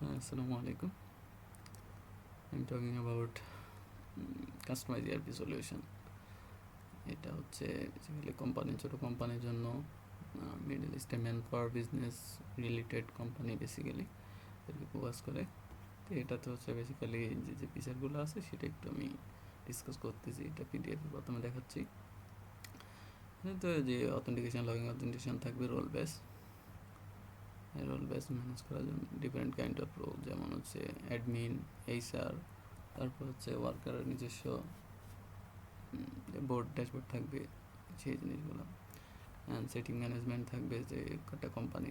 Assalamu alaikum. I'm talking about customize ERP solution. এটা হচ্ছে basically ছোটো কোম্পানির জন্য, মিডল ইস্টে man power business related company basically এদেরকে ফোকাস করে। তো এটাতে হচ্ছে বেসিক্যালি যে ফিচারগুলো আছে সেটা একটু আমি ডিসকাস করতেছি। এটা PDF প্রথমে দেখাচ্ছি। তো যে অথেন্টিকেশন, লগইন অথেন্টিকেশন থাকবে, রোল বেস ম্যানেজ করার জন্য ডিফারেন্ট কাইন্ড অফ রোল, যেমন হচ্ছে অ্যাডমিন, HR, তারপর হচ্ছে ওয়ার্কারের নিজস্ব বোর্ড ড্যাশবোর্ড থাকবে, সেই জিনিসগুলো। অ্যান্ড সেটিং ম্যানেজমেন্ট থাকবে, যে একটা কোম্পানি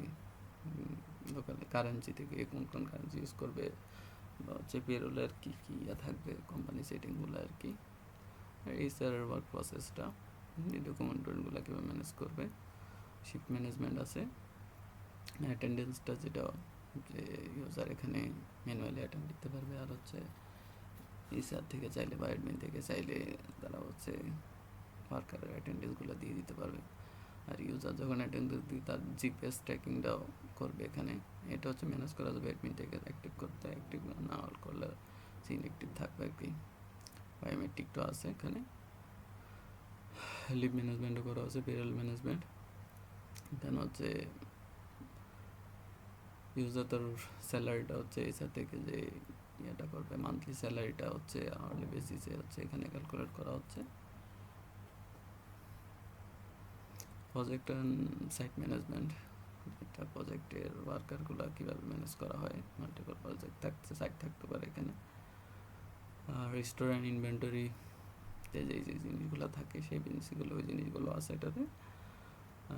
লোকালে কারেন্সি থেকে কোন কোন কারেন্সি ইউজ করবে, বা হচ্ছে পেরোলের কী কী থাকবে, কোম্পানি সেটিংগুলো আর কি। আর HR এর ওয়ার্ক প্রসেসটা, ডকুমেন্টগুলো কীভাবে ম্যানেজ করবে। শিফট ম্যানেজমেন্ট আছে। অ্যাটেন্ডেন্সটা, যেটা যে ইউজার এখানে ম্যানুয়ালি অ্যাটেন্ড দিতে পারবে। আর হচ্ছে HR থেকে চাইলে বা অ্যাডমিন থেকে চাইলে তারা হচ্ছে ওয়ার্কারের অ্যাটেন্ডেন্সগুলো দিয়ে দিতে পারবে। আর ইউজার যখন অ্যাটেন্ডেন্স দিয়ে তার GPS ট্র্যাকিংটাও করবে এখানে। এটা হচ্ছে ম্যানেজ করা যাবে অ্যাডমিন থেকে অ্যাক্টিভ করতে। অ্যাক্টিভ না করলে ইনঅ্যাক্টিভ থাকবে আর কি। বায়োমেট্রিকটাও আছে এখানে। লিভ ম্যানেজমেন্টও করা হচ্ছে, পেরোল ম্যানেজমেন্ট। এখানে হচ্ছে ইউজার তার স্যালারিটা হচ্ছে HR থেকে যে ইয়েটা করবে, মান্থলি স্যালারিটা হচ্ছে আওয়ারলি বেসিসে হচ্ছে এখানে ক্যালকুলেট করা হচ্ছে। প্রজেক্ট অ্যান্ড সাইট ম্যানেজমেন্ট, এটা প্রজেক্টের ওয়ার্কারগুলো কীভাবে ম্যানেজ করা হয়। মাল্টিপল প্রজেক্ট থাকতে সাইট থাকতে পারে এখানে। আর রেস্টুরেন্ট ইনভেন্টরি যে জিনিসগুলো থাকে, সেই জিনিসগুলো ওই জিনিসগুলো আছে এটাতে।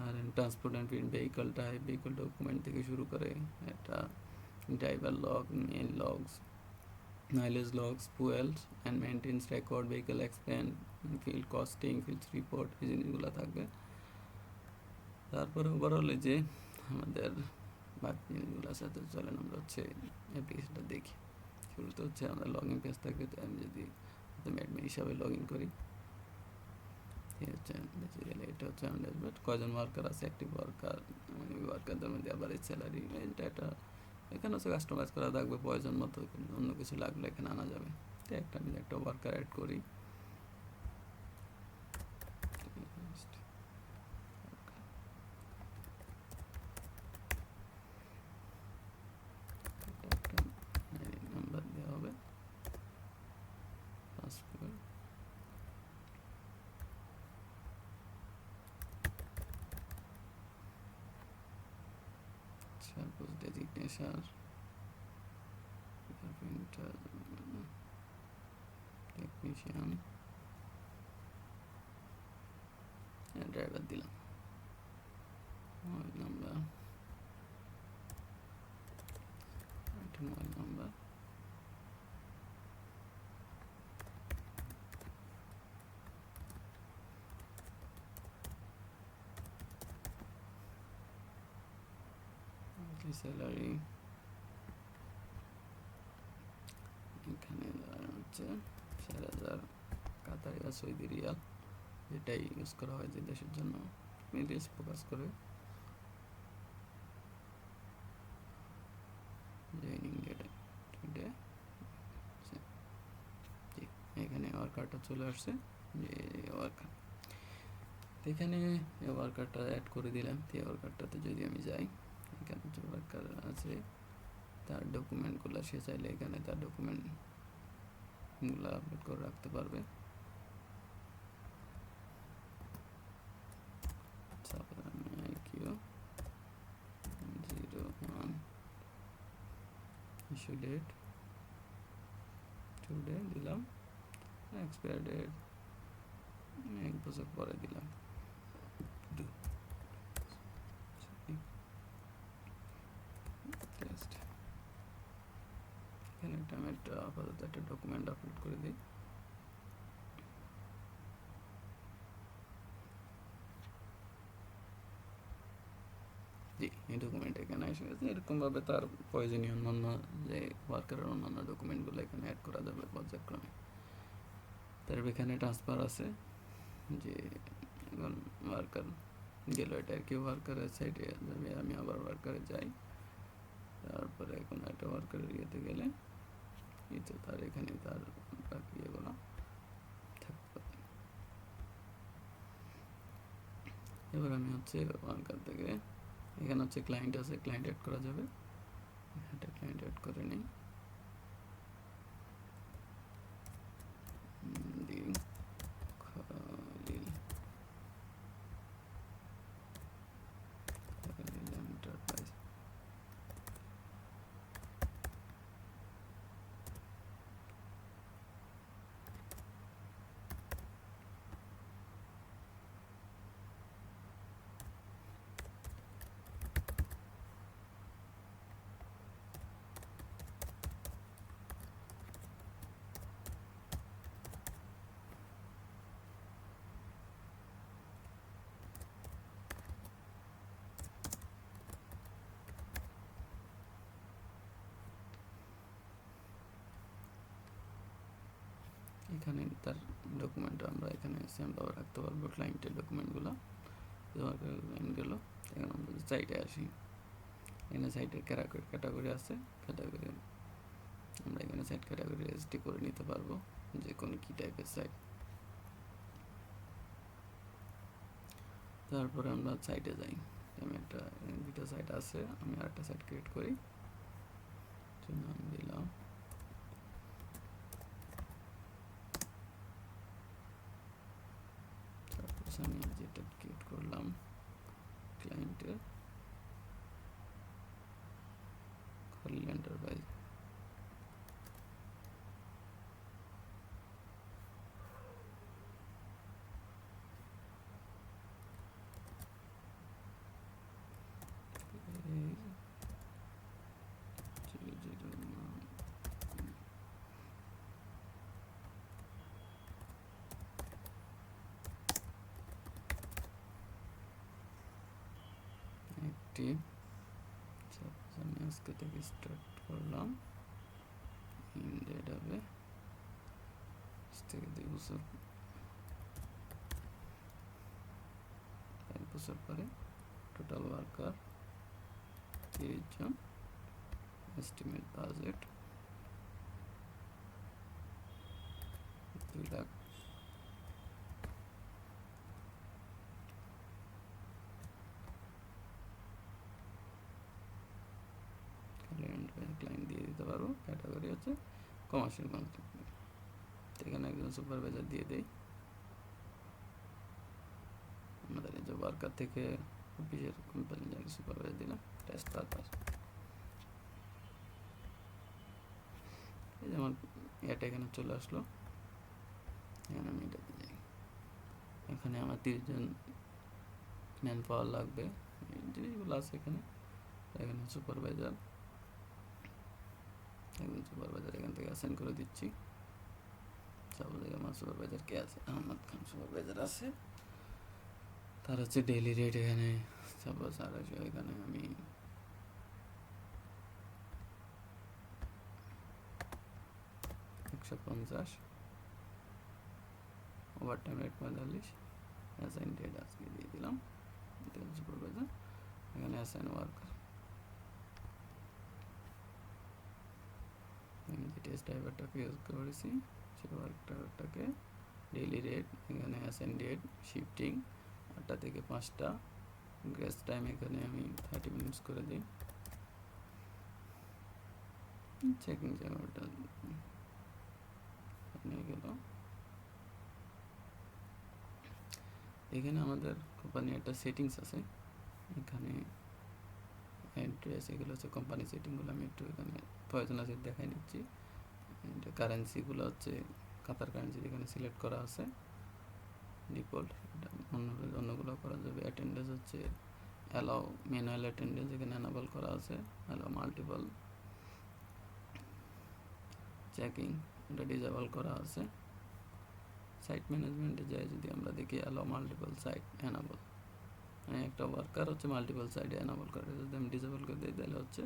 আর transport and field vehicle type, vehicle document থেকে শুরু করে একটা driver log, mail logs, mileage logs, fuels and maintenance record, vehicle expend, field costing, field report, এই জিনিসগুলো থাকবে। তারপরে ওভারঅল যে আমাদের বাকি জিনিসগুলোর সাথে চলেন আমরা হচ্ছে অ্যাপ্লিকেশনটা দেখি। শুরুতে হচ্ছে আমাদের লগ ইন পেজ থাকবে। তো আমি যদি অ্যাডমিন হিসাবে লগ ইন করি, হচ্ছে বেসিক্যালি এটা হচ্ছে আমাদের ড্যাশবোর্ড। কয়জন ওয়ার্কার আছে, অ্যাক্টিভ ওয়ার্কার, ওই ওয়ার্কারদের মধ্যে আবার স্যালারি, এটা এখানে হচ্ছে কাস্টমাইজ করা থাকবে প্রয়োজন মতো। অন্য কিছু লাগলে এখানে আনা যাবে। তো আমি একটা ওয়ার্কার অ্যাড করি। নাম্বার দেওয়া হবে, passport, suppose designation, printer, technician, driver দিলাম। Mobile number, mobile number, salary এখানে হচ্ছে 4,000 কাতারি বা সৌদি রিয়াল, যেটাই ইউজ করা হয় যে দেশের জন্য মিডল ইস্ট ফোকাস করে। জয়েনিং ডেট টুডে, এখানে ওয়ার্কারটা চলে আসছে, যে ওয়ার্কার। এখানে ওয়ার্কারটা অ্যাড করে দিলাম। তো ওয়ার্কারটাতে যদি আমি যাই, এখানে যে ওয়ার্কার আছে তার ডকুমেন্টগুলো সে চাইলে এখানে তার ডকুমেন্টগুলো আপলোড করে রাখতে পারবে। ইস্যু ডেট টুডে দিলাম, এক্সপায়ার ডেট 1 বছর পরে দিলাম। টেস্ট, এখানে আমি একটা আপাতত একটা ডকুমেন্ট আপলোড করে দিই। জি, এই ডকুমেন্ট এখানে এসে গেছে। এরকমভাবে তার প্রয়োজনীয় অন্যান্য যে ওয়ার্কারের অন্যান্য ডকুমেন্টগুলো এখানে অ্যাড করা যাবে পর্যায়ক্রমে। তারপর এখানে ট্রান্সফার আছে, যে এখন ওয়ার্কার গেল, এটা আর কি ওয়ার্কারের সাইডে যাবে। আমি আবার ওয়ার্কারে যাই, তারপরে তারপরে কোনো একটা ওয়ার্কারের ইয়েতে গেলে এই তো তার এখানে তার ইয়েগুলো থাকতে পারে। এবার আমি হচ্ছে ওয়ার্কার থেকে এখানে হচ্ছে ক্লায়েন্ট আছে, ক্লায়েন্ট অ্যাড করা যাবে, একটা ক্লায়েন্ট অ্যাড করে নিই, দিই খালিল এন্টারপ্রাইজ। এখানে তার ডকুমেন্ট আমরা এখানে সেমভাবে রাখতে পারবো, ক্লায়েন্টের ডকুমেন্টগুলো। ক্লায়েন্ট গেল, এখন আমরা সাইটে আসি, এখানে সাইটের ক্যাটাগরি আছে, ক্যাটাগরি আমরা এখানে সাইট ক্যাটাগরি এসডি করে নিতে পারবো যে কোনো কী টাইপের সাইট। তারপরে আমরা সাইটে যাই, আমি একটা দুটো সাইট আছে, আমি আর একটা সাইট ক্রিয়েট করি, নাম দিলাম আমি যেটা ক্রিয়েট করলাম ক্লায়েন্টের খালিল এন্টারপ্রাইজ। একটি আমি আজকে থেকে স্টার্ট করলাম, ইন্ডেড হবে থেকে 2 বছর 5 বছর পরে, টোটাল ওয়ার্কার 30 জন, এস্টিমেট বাজেট 2 লাখ। ক্লায়েন্ট দিয়ে দিতে পারবো, ক্যাটাগরি হচ্ছে কমার্শিয়াল কন্ট্রাক্ট। এখানে একজন সুপারভাইজার দিয়ে দেই, আমাদের এই যে ওয়ার্কার থেকে অফিসের কোম্পানি যাকে সুপারভাইজার দিলাম, টেস্ট পারপাস। এই যে আমার এটা এখানে চলে আসলো, এখানে আমি এটাতে যাই, এখানে আমার 30 জন ম্যান পাওয়ার লাগবে, এই জিনিসগুলো আছে এখানে। এখানে সুপারভাইজার, একজন সুপারভাইজার এখান থেকে অ্যাসাইন করে দিচ্ছি। সাপোজ আমার সুপারভাইজার কে আছে, আহমদ খান সুপারভাইজার আছে, তার হচ্ছে ডেইলি রেট এখানে সাপোজ 250, এখানে আমি 150, ওভারটাইম রেট 45, অ্যাসাইন ডেট আজকে দিয়ে দিলাম, সুপারভাইজার এখানে অ্যাসাইন ওয়ার্কার, আমি যে টেস্ট ড্রাইভারটাকে ইউজ করেছি সেই ওয়ার্কারটাকে ডেইলি রেট, এখানে অ্যাসাইন ডেট, শিফটিং 8টা থেকে 5টা, গ্রেস টাইম এখানে আমি 30 মিনিটস করে দিই, চেকিং জায়গাটা নিয়ে গেল। এখানে আমাদের কোম্পানি একটা সেটিংস আছে, এখানে অ্যাড্রেস, এগুলো হচ্ছে কোম্পানি সেটিংগুলো, আমি একটু এখানে প্রয়োজন আছে দেখাই নিচ্ছি। কারেন্সিগুলো হচ্ছে কাতার কারেন্সি এখানে সিলেক্ট করা আছে ডিফল্ট, এটা অন্যগুলো করা যাবে। অ্যাটেন্ডেন্স হচ্ছে অ্যালাউ ম্যানুয়াল অ্যাটেন্ডেন্স এখানে এনাবল করা আছে, অ্যালাউ মাল্টিপল চেকিং এটা ডিসেবল করা আছে। সাইট ম্যানেজমেন্টে যাই যদি আমরা দেখি অ্যালাউ মাল্টিপল সাইট এনাবল, মানে একটা ওয়ার্কার হচ্ছে মাল্টিপল সাইটে এনাবল করে, যদি আমি ডিসেবল করে দিই তাহলে হচ্ছে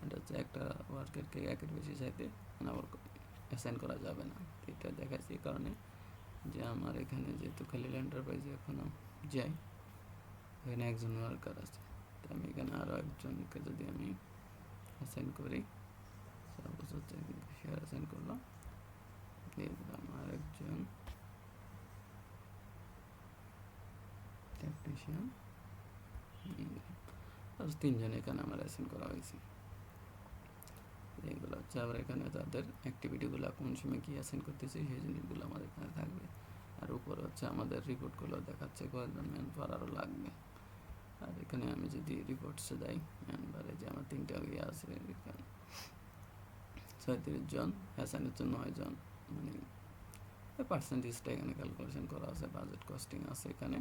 এটা হচ্ছে একটা ওয়ার্কারকে একের বেশি সাইটে এনাবল অ্যাসাইন করা যাবে না। এটা দেখাচ্ছি এই কারণে যে আমার এখানে যেহেতু খালিল এন্টারপ্রাইজে এখন যাই, এখানে একজন ওয়ার্কার আছে, তো আমি এখানে আরও একজনকে যদি আমি অ্যাসাইন করি, সাপোজ হচ্ছে শেয়ার অ্যাসাইন করলাম, দিয়ে দিলাম আরেকজন টেকনিশিয়ান, তিনজন এখানে আমার অ্যাসাইন করা হয়েছে। এইগুলো হচ্ছে আবার এখানে তাদের অ্যাক্টিভিটিগুলো কোন সময় কী অ্যাসাইন করতেছি সেই জিনিসগুলো আমাদের এখানে থাকবে। আর উপরে হচ্ছে আমাদের রিপোর্টগুলো দেখাচ্ছে কয়েকজন ম্যান পাওয়ার আরও লাগবে। আর এখানে আমি যদি রিপোর্টসে যাই ম্যান পাওয়ারে, যে আমার 3টা ইয়ে আছে, এখানে 37 জন, অ্যাসাইন হচ্ছে 9 জন, মানে পার্সেন্টেজটা এখানে ক্যালকুলেশন করা আছে, বাজেট কস্টিং আছে এখানে,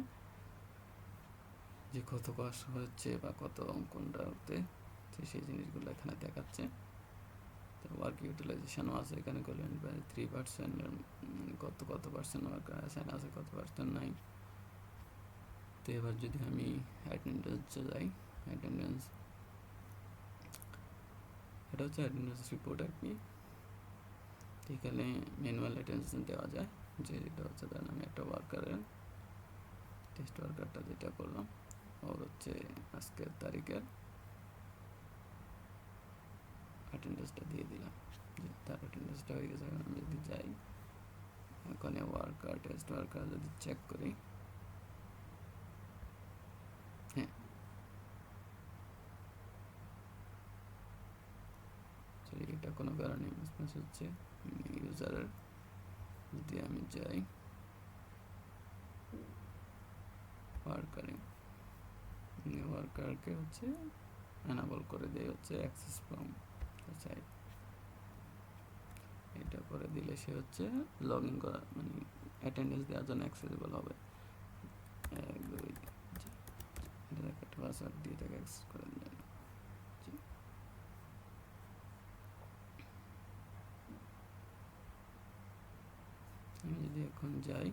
যে কত কষ্ট হচ্ছে বা কত কোনটাতে সেই জিনিসগুলো এখানে দেখাচ্ছে। তো ওয়ার্ক ইউটিলাইজেশনও আছে এখানে, করলেন 3%, কত পার্সেন্ট ওয়ার্কার অ্যাসাইন আছে, কত পার্সেন্ট নাই। তো এবার যদি আমি অ্যাটেন্ডেন্সে যাই, অ্যাটেন্ডেন্স, এটা হচ্ছে অ্যাটেন্ডেন্স রিপোর্ট আর কি। এখানে ম্যানুয়াল অ্যাটেন্ডেন্স দেওয়া যায়, যে এটা হচ্ছে ধরেন আমি একটা ওয়ার্কারের টেস্ট ওয়ার্কারটা যেটা করলাম, ওর হচ্ছে আজকের তারিখের অ্যাটেন্ডেন্সটা দিয়ে দিলাম, যে তার অ্যাটেন্ডেন্সটা হয়ে গেছে। এখন আমি যদি যাই এখানে ওয়ার্কার, টেস্ট ওয়ার্কার যদি চেক করি, হ্যাঁ এটা কোনো কারণে মিসম্যাচ হচ্ছে ইউজারের। যদি আমি যাই ওয়ার্কারকে হচ্ছে এনাবল করে দেয় হচ্ছে অ্যাক্সেস ফ্রম সাইট, এটা করে দিলে সে হচ্ছে লগ ইন করা, মানে অ্যাটেন্ডেন্স দেওয়ার জন্য অ্যাক্সেসেবল হবে। 1 2 এটা একটা পাসওয়ার্ড দিয়ে তাকে অ্যাক্সেস করে দিলেন। আমি যদি এখন যাই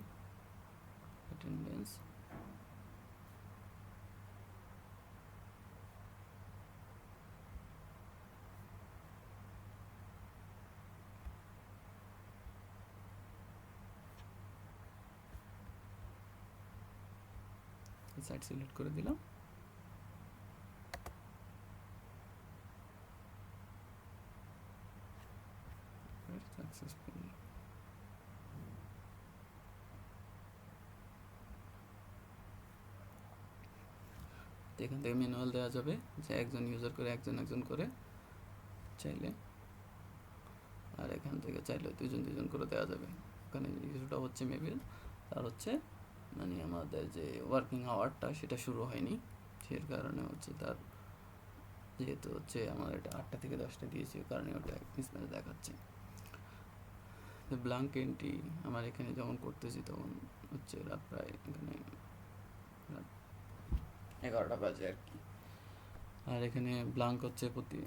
অ্যাটেন্ডেন্স, সাইট সিলেক্ট করে দিলাম, সাকসেসফুল। এখান থেকে ম্যানুয়াল দেওয়া যাবে, যে একজন ইউজার করে একজন করে চাইলে, আর এখান থেকে চাইলে 2জন করে দেওয়া যাবে। ওখানে ইস্যুটা হচ্ছে মেবি তার হচ্ছে মানে আমাদের যে ওয়ার্কিং আওয়ারটা সেটা শুরু হয়নি, সেই কারণে হচ্ছে তার, যেহেতু হচ্ছে আমার এটা 8টা থেকে 10টা দিয়েছি, ওই কারণে ওটা মিসম্যাচ দেখাচ্ছে। ব্ল্যাঙ্ক এন্ট্রি আমার এখানে যখন করতেছি তখন হচ্ছে রাত প্রায় এখানে রাত 11টা বাজে আর কি। আর এখানে ব্ল্যাঙ্ক হচ্ছে প্রতি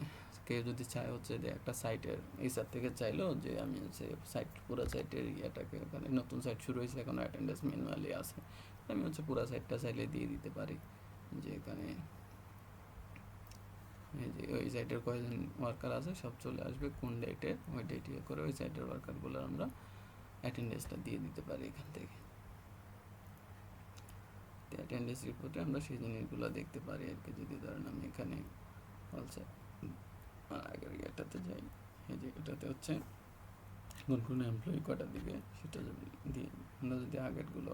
কেউ যদি চায় হচ্ছে যে একটা সাইটের এইসার থেকে চাইলো যে আমি হচ্ছে সাইট পুরো সাইটের ইয়েটাকে, ওখানে নতুন সাইট শুরু হয়েছে এখন অ্যাটেন্ডেন্স ম্যানুয়ালি আছে, আমি হচ্ছে পুরো সাইটটা চাইলে দিয়ে দিতে পারি, যে এখানে এই যে ওই সাইটের কয়জন ওয়ার্কার আছে সব চলে আসবে, কোন ডেটে, ওই ডেটে করে ওই সাইটের ওয়ার্কারগুলো আমরা অ্যাটেন্ডেন্সটা দিয়ে দিতে পারি এখান থেকে। অ্যাটেন্ডেন্স রিপোর্টে আমরা সেই জিনিসগুলো দেখতে পারি আর কি। যদি ধরেন আমি এখানে অলসে আগের ইয়েটাতে যাই, এই যে এটাতে হচ্ছে কোন এমপ্লয়ি কটা দিবে সেটা যদি দিয়ে আমরা যদি আগেরগুলো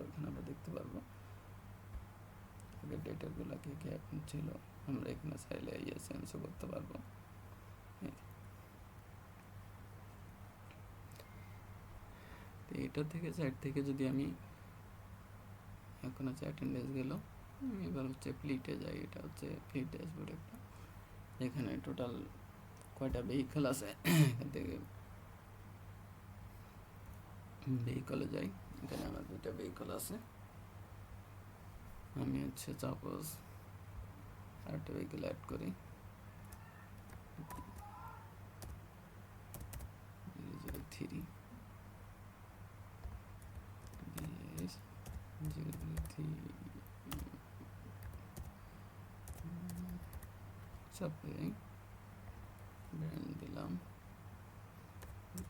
এখানে আমরা দেখতে পারবো, আগের ডেটাগুলো কে কে এখন ছিল, আমরা এখানে চাইলে ইয়ে চেঞ্জও করতে পারবো। এটা থেকে সাইড থেকে যদি আমি এখন হচ্ছে অ্যাটেন্ডেন্স গেল, এবার হচ্ছে ফ্লিটে যাই, এটা হচ্ছে ফ্লিট ড্যাশবোর্ড একটা, এখানে টোটাল কয়টা ভেহিকল আছে, এখান থেকে ভেহিকলে যাই, এখানে আমার 2টা ভেহিকল আছে, আমি হচ্ছে সাপোজ আরেকটা ভেহিকল অ্যাড করি, 003 সাপ্লাই ব্র্যান্ড দিলাম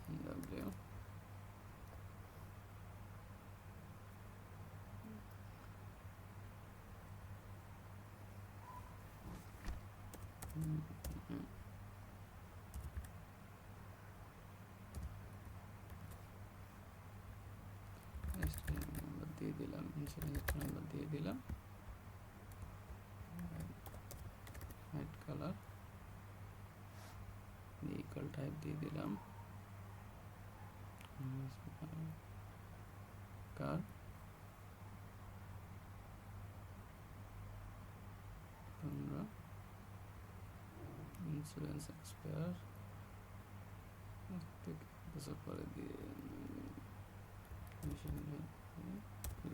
BMW, ইন্স্যুরেন্স নাম্বার দিয়ে দিলাম, হোয়াইট কালার, ভেহিকল টাইপ দিয়ে দিলাম কার, ইন্স্যুরেন্স এক্সপায়ার বছর পরে দিয়ে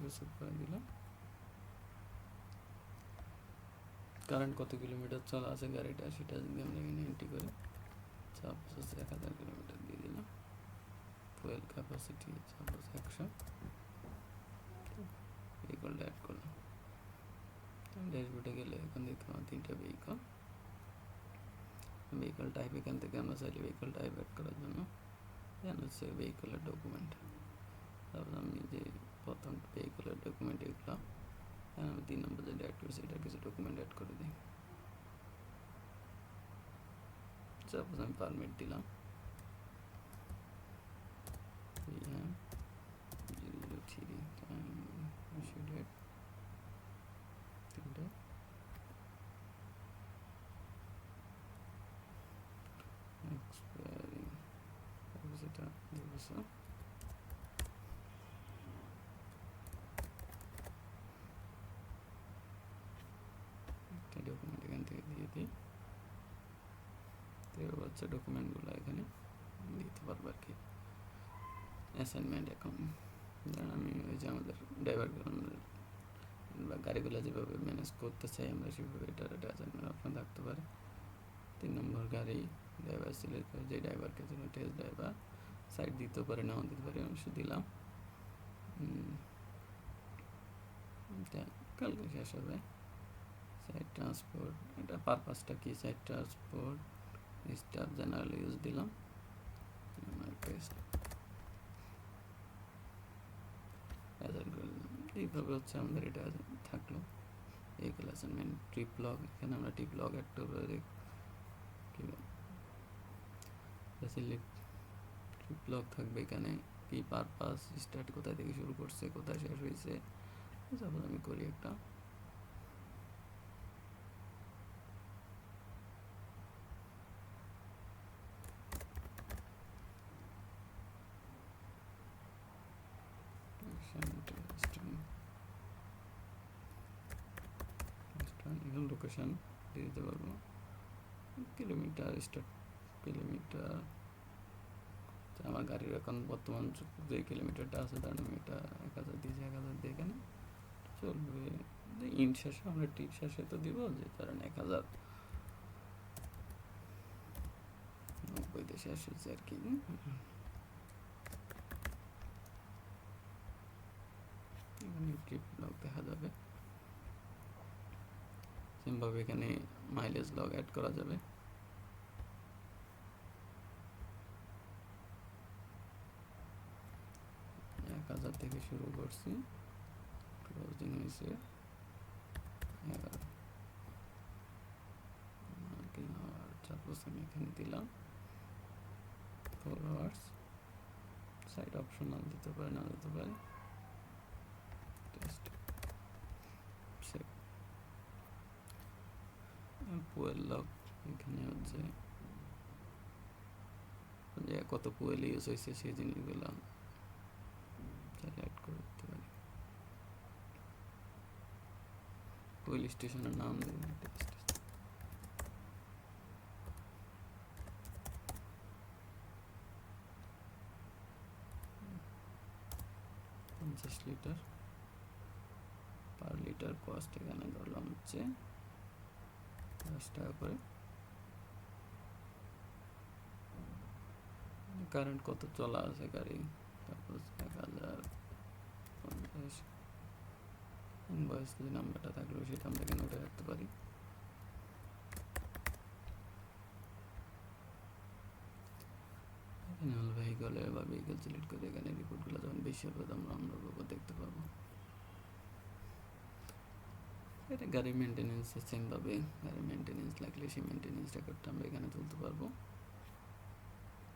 বছর পরে দিলাম। কারেন্ট কত কিলোমিটার চলা আছে গাড়িটা সেটা যদি আমরা এখানে এন্ট্রি করি, সাপোজ 1000 কিলোমিটার দিয়ে দিলাম। ফুয়েল ক্যাপাসিটি সাপোজ 100, ভেহিকলটা অ্যাড করলাম। ড্যাশবোর্ডে গেলে এখন দেখতে পাবো 3টা ভেহিকল। ভেহিকল টাইপ এখান থেকে আমরা চাইলে ভেহিকল টাইপ অ্যাড করার জন্য এখানে হচ্ছে ভেহিকলের ডকুমেন্ট। তারপর আমি যে প্রথম ভেহিকলের ডকুমেন্ট এগুলো আমি 3 নম্বর যেটা অ্যাড করেছি এটা কিছু ডকুমেন্ট অ্যাড করে দিই। সাপোজ আমি পারমিট দিলাম ডকুমেন্ট এখান থেকে দিয়ে দিই। এবার হচ্ছে ডকুমেন্টগুলো এখানে দিতে পারবো আর কি। অ্যাসাইনমেন্ট এখন আমি ওই যে আমাদের ড্রাইভার বা গাড়িগুলো যেভাবে ম্যানেজ করতে চাই আমরা সেভাবে এটার একটা অ্যাসাইনমেন্ট অপশন থাকতে পারে। 3 নম্বর গাড়ি ড্রাইভার সিলেক্ট করে যে ড্রাইভারকে জন্য টেস্ট ড্রাইভার সাইড দিতেও পারে নাও দিতে পারে, অংশ দিলাম। কালকে শেষ হবে। সাইড ট্রান্সপোর্ট এটা পারপাসটা কি, side transport staff general use দিলাম। এইভাবে হচ্ছে আমাদের এটা থাকলো এইগুলো অ্যাসাইনমেন্ট। ট্রিপ লগ এখানে আমরা ট্রিপ লগ অ্যাড করবো। ট্রিপ লগ থাকবে এখানে, কি পারপাস, স্টার্ট কোথায় থেকে শুরু করছে কোথায় শেষ হয়েছে। তারপর আমি করি একটা লোকেশন দিয়ে দিতে পারবো। কিলোমিটার স্টার্ট কিলোমিটার আমার গাড়ির এখন বর্তমান যে কিলোমিটারটা আছে তার আমি এটা 1000 দিয়েছি, 1000 দিয়ে এখানে চলবে। ইন শেষে আমরা টিপ শেষে তো দিব যে কারণ 1090 শেষ হয়েছে আর কি। এখানে ট্রিপ লগ দেখা যাবে। সেমভাবে এখানে মাইলেজ লগ অ্যাড করা যাবে। থেকে শুরু করছি, ক্লোজিং হয়েছে 11। সাপোজ আমি এখানে দিলাম 4 আওয়ার্স। সাইড অপশনাল দিতে পারে না দিতে পারে। Test save. ফুয়েল লগ এখানে হচ্ছে যে কত ফুয়েল ইউজ হয়েছে সেই জিনিসগুলো অ্যাড করে দিতে পারি। ফুয়েল স্টেশনের নাম দেব test. 50 litre per litre cost এখানে ধরলাম হচ্ছে 10 টাকা করে। কারেন্ট কত চলা আছে গাড়ি, তারপর 1050 ইনভয়েস যে নাম্বারটা থাকলো সেটা আমরা এখানে উঠে রাখতে পারি। ভেহিকলে বা ভেহিকল সিলেক্ট করে এখানে রিপোর্টগুলো যখন বেশি হবে আমরা দেখতে পাবো। এটা গাড়ির মেনটেন্যান্স সেমভাবে গাড়ির মেনটেন্যান্স লাগলে সেই মেনটেন্যান্স রেকর্ডটা আমরা এখানে তুলতে পারবো।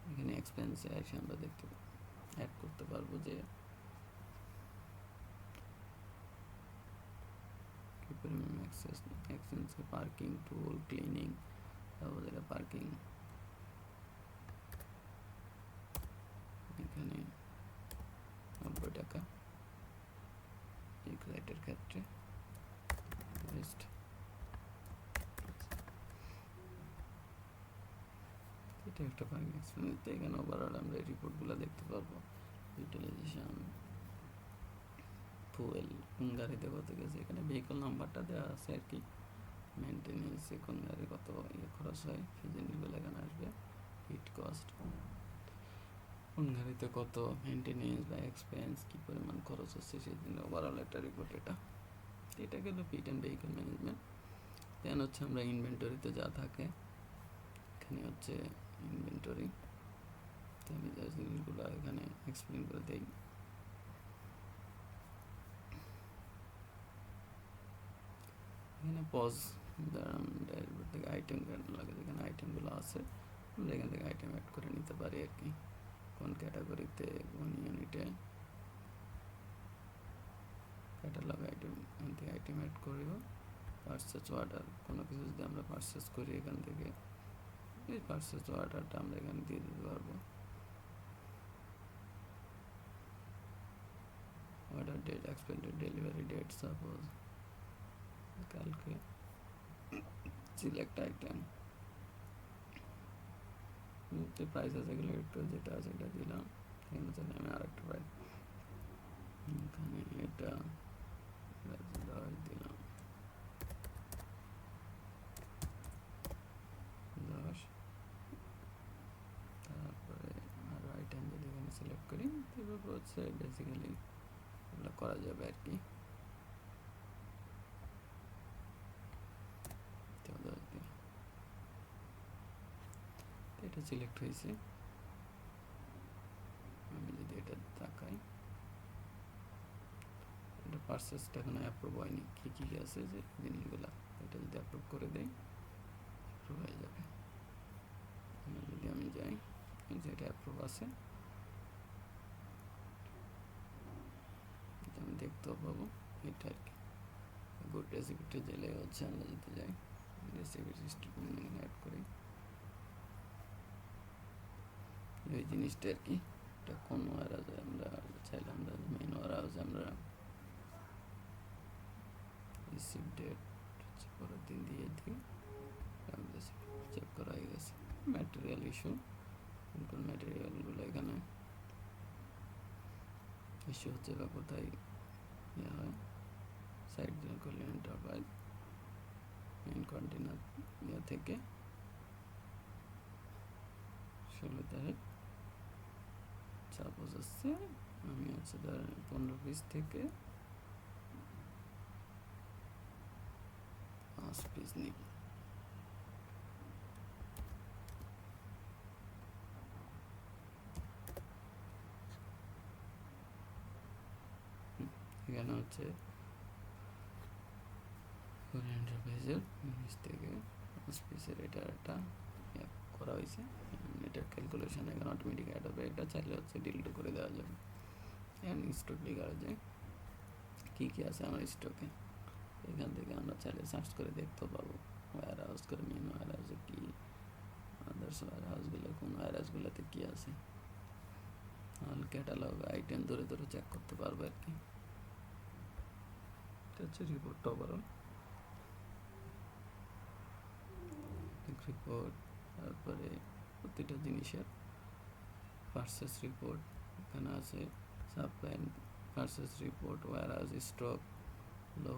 এখানে এক্সপেন্সে এসে আমরা দেখতে অ্যাড করতে পারবো যে প্রিমিয়াম এক্সচেঞ্জ পার্কিং টুল ক্লিনিং, তারপর এটা পার্কিং এখানে 90 টাকা এক রাইটের ক্ষেত্রে। বেস্ট এটা একটা পার্কিং এক্সপেন্স। এখানে ওভারঅল আমরা এই রিপোর্টগুলো দেখতে পারবো। ইউটিলাইজেশন, ফুয়েল, কোন গাড়িতে কত গেছে, এখানে ভেহিকল নাম্বারটা দেওয়া আছে আর কি। মেনটেনেন্সে কোন গাড়ি কত খরচ হয় সেই জিনিসগুলো এখানে আসবে। হিট কস্ট, কোন গাড়িতে কত মেনটেনেন্স বা এক্সপেন্স কী পরিমাণ খরচ হচ্ছে সেই জন্য ওভারঅল একটা রিপোর্ট এটা। এটা গেল ফিট অ্যান্ড ভেহিকল ম্যানেজমেন্ট। দেন হচ্ছে আমরা ইনভেন্টরিতে যা থাকে, এখানে হচ্ছে ইনভেন্টরি। তো আমি যা জিনিসগুলো এখানে এক্সপ্লেন করে দিই। এখানে পজ ড্যাশবোর্ড থেকে আইটেম লাগে, যেখানে আইটেমগুলো আছে আমরা এখান থেকে আইটেম অ্যাড করে নিতে পারি আর কি। কোন ক্যাটাগরিতে কোন ইউনিটে ক্যাটালগ আইটেম, এখান থেকে আইটেম অ্যাড করিব। পারচেজ অর্ডার, কোনো কিছু যদি আমরা পারচেজ করি এখান থেকে এই পারচেজ অর্ডারটা আমরা এখানে দিয়ে দিতে পারবো। Order date, expected delivery date, suppose কালকে, সিলেক্ট আইটেম, প্রাইস আছে এগুলো একটু যেটা আছে এটা দিলাম। এখানে চলে আমি আরেকটা প্রাইস, এখানে এটা 10 দিলাম, 10। তারপরে আরও আইটেম যদি এখানে সিলেক্ট করি তারপর হচ্ছে বেসিক্যালি এগুলো করা যাবে আর কি। এটা সিলেক্ট হয়েছে। আমি যদি এটা তাকাই, এটা পারচেসটা এখানে অ্যাপ্রুভ হয়নি, কী কী আছে যে জিনিসগুলো, এটা যদি অ্যাপ্রুভ করে দেই অ্যাপ্রুভ হয়ে যাবে। যদি আমি যাই যেটা অ্যাপ্রুভ আছে আমি দেখতেও পাবো এটা আর কি। গুড রেসিপিতে গেলে হচ্ছে আমরা যদি যাই রেসিপি স্টেটমেন্ট এখানে অ্যাড করি এই জিনিসটা আর কি। এটা কোন ওয়ারহাউসে আমরা চাইলে আমরা মেইন ওয়ারহাউসে আমরা রিসিভ ডেট পরের দিন দিয়ে দিই, চেক করা হয়ে গেছে। ম্যাটেরিয়াল ইস্যু, কোন ম্যাটেরিয়ালগুলো এখানে ইস্যু হচ্ছে বা কোথায় ইয়ে হয়। সাইড করলে এন্টারপ্রাইজ মেইন কন্টেনার ইয়ে থেকে 16 তারিখ সাপোজ হচ্ছে আমি হচ্ছে 15 পিস থেকে 5 পিস নিই। এখানে হচ্ছে এন্টারপ্রাইজের নিচ থেকে 5 পিসের এটা একটা করা হয়েছে। এটার ক্যালকুলেশন এখানে অটোমেটিক অ্যাড হবে। এটা চাইলে হচ্ছে ডিলিট করে দেওয়া যাবে। এখানে স্টক লেখা যায় কী কী আছে আমার স্টকে, এখান থেকে আমরা চাইলে সার্চ করে দেখতে পাবো। ওয়্যার হাউস করে মেন ওয়্যার হাউসে কী, আদার্স ওয়্যার হাউসগুলো কোন ওয়্যার হাউসগুলোতে কী আছে, তাহলে ক্যাটালগ আইটেম ধরে ধরে চেক করতে পারবো আর কি। এটা হচ্ছে রিপোর্টটা ওভারঅল রিপোর্ট। তারপরে প্রতিটা জিনিসের পারচেস রিপোর্ট এখানে আছে, supply purchase report, warehouse stock low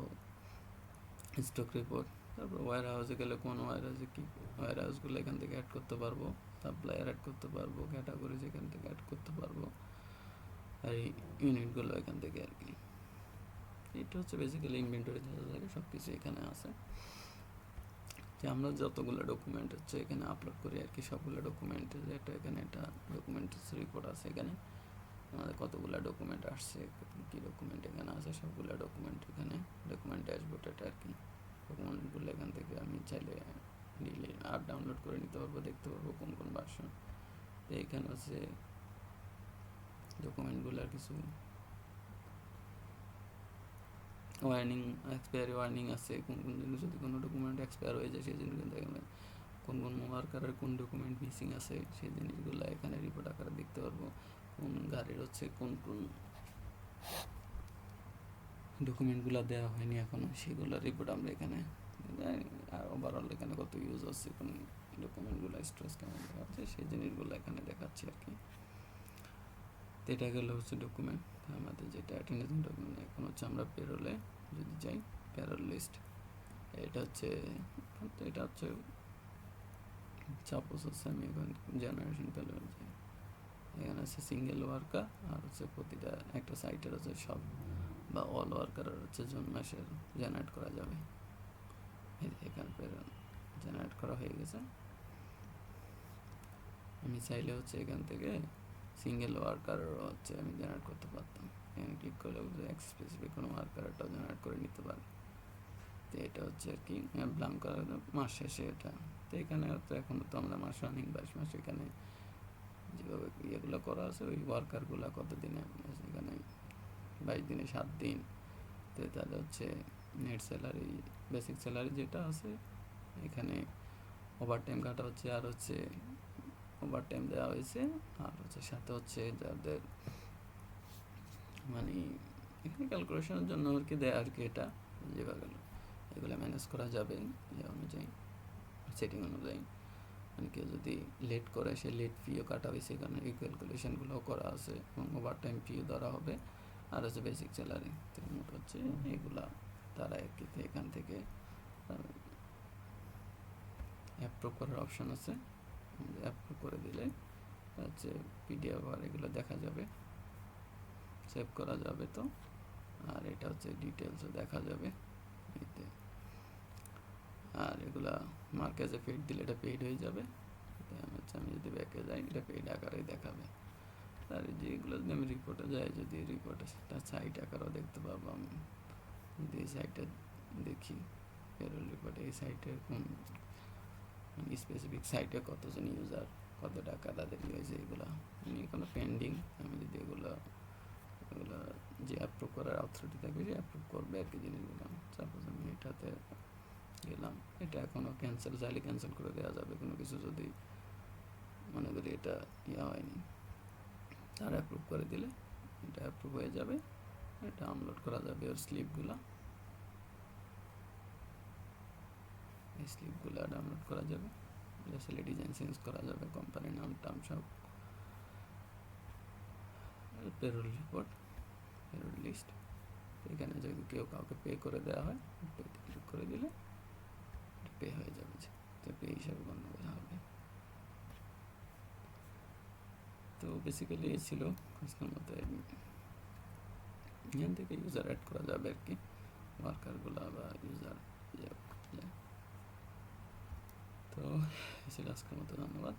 stock report. তারপর ওয়্যার হাউসে গেলে কোন ওয়্যার হাউসে কী ওয়্যার হাউসগুলো এখান থেকে অ্যাড করতে পারবো, সাপ্লায়ার অ্যাড করতে পারবো, ক্যাটাগরিজ এখান থেকে অ্যাড করতে পারবো, আর এই ইউনিটগুলো এখান থেকে আর কি। এটা হচ্ছে বেসিক্যালি ইনভেন্টরি যা থাকে সব কিছু এখানে আছে। যে আমরা যতগুলো ডকুমেন্ট হচ্ছে এখানে আপলোড করি আর কি, সবগুলো ডকুমেন্টের এটা এখানে একটা ডকুমেন্টস রিপোর্ট আছে। এখানে আমাদের কতগুলো ডকুমেন্ট আসছে, কী ডকুমেন্ট এখানে আছে সবগুলো ডকুমেন্ট এখানে ডকুমেন্ট ড্যাশবোর্ড এটা আর কি। ডকুমেন্টগুলো এখান থেকে আমি চাইলে আর ডাউনলোড করে নিতে পারবো, দেখতে পারবো কোন কোন ভার্সন। তো এইখানে হচ্ছে ডকুমেন্টগুলোর কিছু ওয়ার্নিং, এক্সপায়ারি ওয়ার্নিং আছে, কোন কোন জিনিস যদি কোনো ডকুমেন্ট এক্সপায়ার হয়ে যায় সেই জিনিস কিন্তু এখানে, কোন কোন ওয়ার্কারের কোন ডকুমেন্ট মিসিং আছে সেই জিনিসগুলো এখানে রিপোর্ট আকারে দেখতে পারবো। কোন গাড়ির হচ্ছে কোন কোন ডকুমেন্টগুলো দেওয়া হয়নি এখনো, সেগুলো রিপোর্ট আমরা এখানে, আর ওভারঅল এখানে কত ইউজ হচ্ছে, কোন ডকুমেন্টগুলো স্টোরেজ কেমন দেখাচ্ছে সেই জিনিসগুলো এখানে দেখাচ্ছি আর কি। তো এটা গেলে হচ্ছে ডকুমেন্ট। আমাদের যেটা অ্যাটেন্ডেন্স ডকুমেন্ট, এখন হচ্ছে আমরা পেরোলে যদি যাই, প্যারোল লিস্ট, এটা হচ্ছে সাপোজ হচ্ছে আমি এখন জেনারেশন প্যারোল যাই, এখানে আছে সিঙ্গেল ওয়ার্কার, আর হচ্ছে প্রতিটা একটা সাইটের হচ্ছে সব বা অল ওয়ার্কার হচ্ছে জুন মাসের জেনারেট করা যাবে। এখানে পেরোল জেনারেট করা হয়ে গেছে। আমি চাইলে হচ্ছে এখান থেকে সিঙ্গেল ওয়ার্কার হচ্ছে আমি জেনারেট করতে পারতাম, এখানে ক্লিক করলে স্পেসিফিক কোনো ওয়ার্কারটাও জেনারেট করে নিতে পারে। তো এটা হচ্ছে আর কি ব্লাঙ্ক করা মাস শেষে এটা। তো এখানে তো এখন তো আমরা মাস রানিং 22 মাস, এখানে যেভাবে ইয়েগুলো করা আছে ওই ওয়ার্কারগুলো কত দিনে, এখানে 22 দিনে 7 দিন। তো তাহলে হচ্ছে নেট স্যালারি, বেসিক স্যালারি যেটা আছে এখানে ওভার টাইম কাটা হচ্ছে, আর হচ্ছে ওভার টাইম দেওয়া হয়েছে, আর হচ্ছে সাথে হচ্ছে যাদের মানে এখানে ক্যালকুলেশনের জন্য আর কি দেয় আর কি, এটা যেভাবে এগুলো ম্যানেজ করা যাবে যে অনুযায়ী, সেটিং অনুযায়ী। মানে কেউ যদি লেট করে সে লেট ফিও কাটা হয়েছে, এখানে এই ক্যালকুলেশনগুলোও করা আছে, এবং ওভার টাইম ফিও ধরা হবে, আর হচ্ছে বেসিক স্যালারি। তো মোট হচ্ছে এগুলা তারা আর কি এখান থেকে অ্যাপ্রুভ করার অপশান আছে, অ্যাপ্রুভ করে দিলে হচ্ছে পিডিএফ আর এগুলো দেখা যাবে, সেভ করা যাবে। তো আর এটা হচ্ছে ডিটেলসও দেখা যাবে এতে, আর এগুলা মার্কেজে পেড দিলে এটা পেইড হয়ে যাবে। হচ্ছে আমি যদি ব্যাকে যাই এটা পেইড আকারেই দেখাবে। আর যেগুলো যদি আমি রিপোর্টে যাই, যদি রিপোর্টে সেটা সাইট আকারও দেখতে পাবো আমি, যদি এই সাইটে দেখি পেরোল রিপোর্টে এই সাইটে কোন স্পেসিফিক সাইটে কতজন ইউজার, কত টাকা তাদের হয়েছে, এগুলো আমি এখনো পেন্ডিং। আমি যদি এগুলো যে অ্যাপ্রুভ করার অথরিটি থাকবে সে অ্যাপ্রুভ করবে আর কি জিনিসগুলো। সাপোজ আমি এটাতে গেলাম, এটা এখনও ক্যান্সেল, চাইলে ক্যান্সেল করে দেওয়া যাবে কোনো কিছু যদি মনে করি এটা হয়নি, তার অ্যাপ্রুভ করে দিলে এটা অ্যাপ্রুভ হয়ে যাবে। এটা আপলোড করা যাবে ওর স্লিপগুলো, এই স্লিপগুলো ডাউনলোড করা যাবে, আসলে ডিজাইন চেঞ্জ করা যাবে, কোম্পানির নাম টাম সব। পেরোল রিপোর্ট, পেরোল লিস্ট, এখানে যদি কেউ কাউকে পে করে দেওয়া হয়, পেতে ক্লিক করে দিলে পে হয়ে যাবে, তো পে হিসাবে গণ্য করা হবে। তো বেসিক্যালি এই ছিল আজকের মতো। এখান থেকে ইউজার অ্যাড করা যাবে আর কি, ওয়ার্কারগুলো বা ইউজার। তো এই ছিল আজকের মতো, ধন্যবাদ।